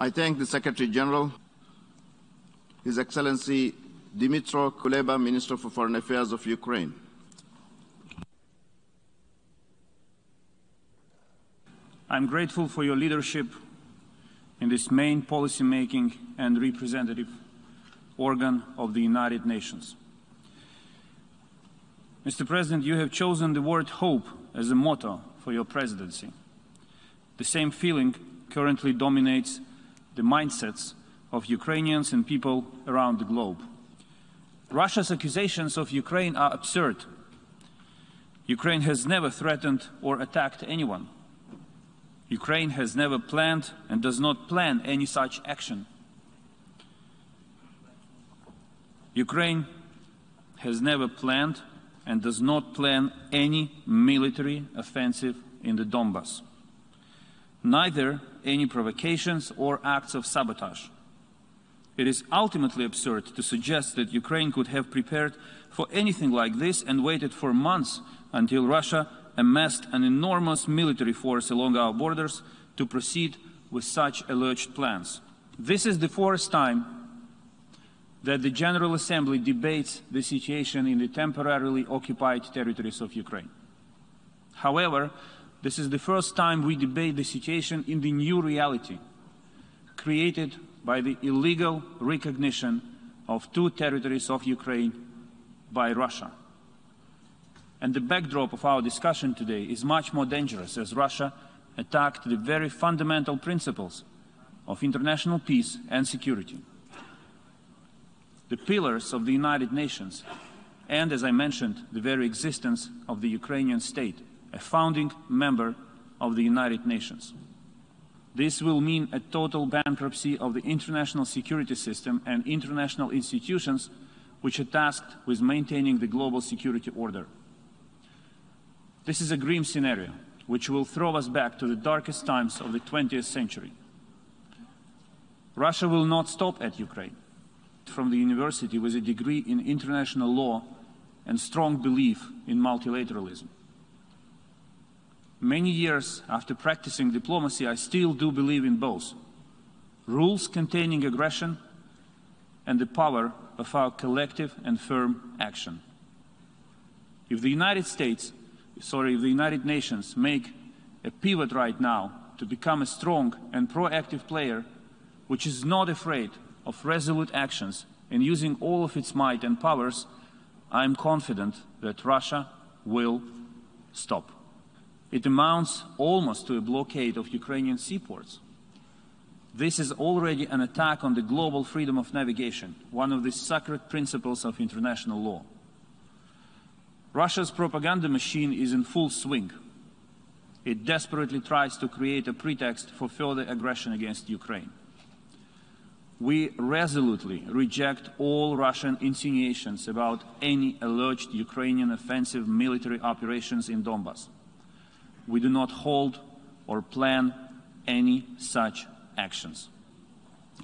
I thank the Secretary General, His Excellency Dmitro Kuleba, Minister for Foreign Affairs of Ukraine. I'm grateful for your leadership in this main policy-making and representative organ of the United Nations. Mr. President, you have chosen the word hope as a motto for your presidency. The same feeling currently dominates the mindsets of Ukrainians and people around the globe. Russia's accusations of Ukraine are absurd. Ukraine has never threatened or attacked anyone. Ukraine has never planned and does not plan any such action. Ukraine has never planned and does not plan any military offensive in the Donbas, neither any provocations or acts of sabotage. It is ultimately absurd to suggest that Ukraine could have prepared for anything like this and waited for months until Russia amassed an enormous military force along our borders to proceed with such alleged plans. This is the fourth time that the General Assembly debates the situation in the temporarily occupied territories of Ukraine. However, this is the first time we debate the situation in the new reality created by the illegal recognition of two territories of Ukraine by Russia. And the backdrop of our discussion today is much more dangerous, as Russia attacked the very fundamental principles of international peace and security, the pillars of the United Nations, and, as I mentioned, the very existence of the Ukrainian state, a founding member of the United Nations. This will mean a total bankruptcy of the international security system and international institutions which are tasked with maintaining the global security order. This is a grim scenario which will throw us back to the darkest times of the 20th century. Russia will not stop at Ukraine. From the university with a degree in international law and strong belief in multilateralism. Many years after practicing diplomacy, I still do believe in both rules containing aggression and the power of our collective and firm action. If the United Nations make a pivot right now to become a strong and proactive player which is not afraid of resolute actions and using all of its might and powers, I am confident that Russia will stop. It amounts almost to a blockade of Ukrainian seaports. This is already an attack on the global freedom of navigation, one of the sacred principles of international law. Russia's propaganda machine is in full swing. It desperately tries to create a pretext for further aggression against Ukraine. We resolutely reject all Russian insinuations about any alleged Ukrainian offensive military operations in Donbas. We do not hold or plan any such actions.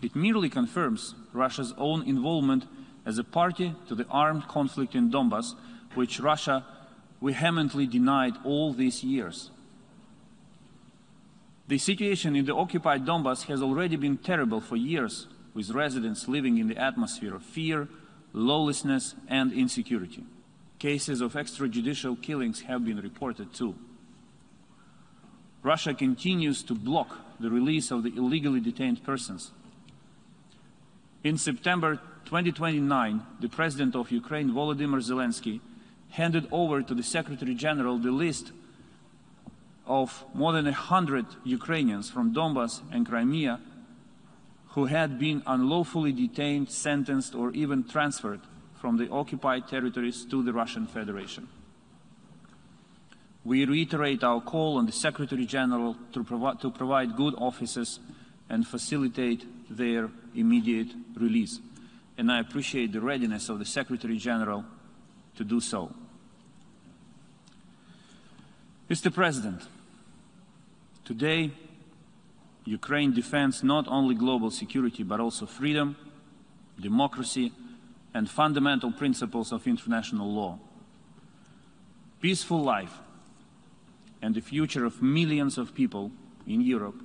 It merely confirms Russia's own involvement as a party to the armed conflict in Donbas, which Russia vehemently denied all these years. The situation in the occupied Donbas has already been terrible for years, with residents living in the atmosphere of fear, lawlessness, and insecurity. Cases of extrajudicial killings have been reported too. Russia continues to block the release of the illegally detained persons. In September 2029, the President of Ukraine, Volodymyr Zelensky, handed over to the Secretary General the list of more than 100 Ukrainians from Donbas and Crimea who had been unlawfully detained, sentenced, or even transferred from the occupied territories to the Russian Federation. We reiterate our call on the Secretary General to provide good offices and facilitate their immediate release. And I appreciate the readiness of the Secretary General to do so. Mr. President, today, Ukraine defends not only global security, but also freedom, democracy, and fundamental principles of international law. Peaceful life and the future of millions of people in Europe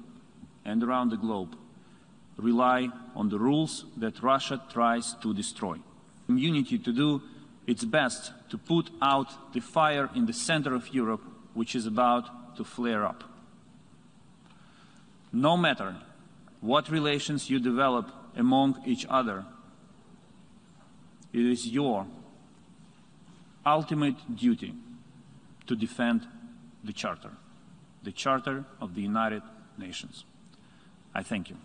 and around the globe rely on the rules that Russia tries to destroy. Unity to do its best to put out the fire in the center of Europe, which is about to flare up. No matter what relations you develop among each other, it is your ultimate duty to defend the Charter of the United Nations. I thank you.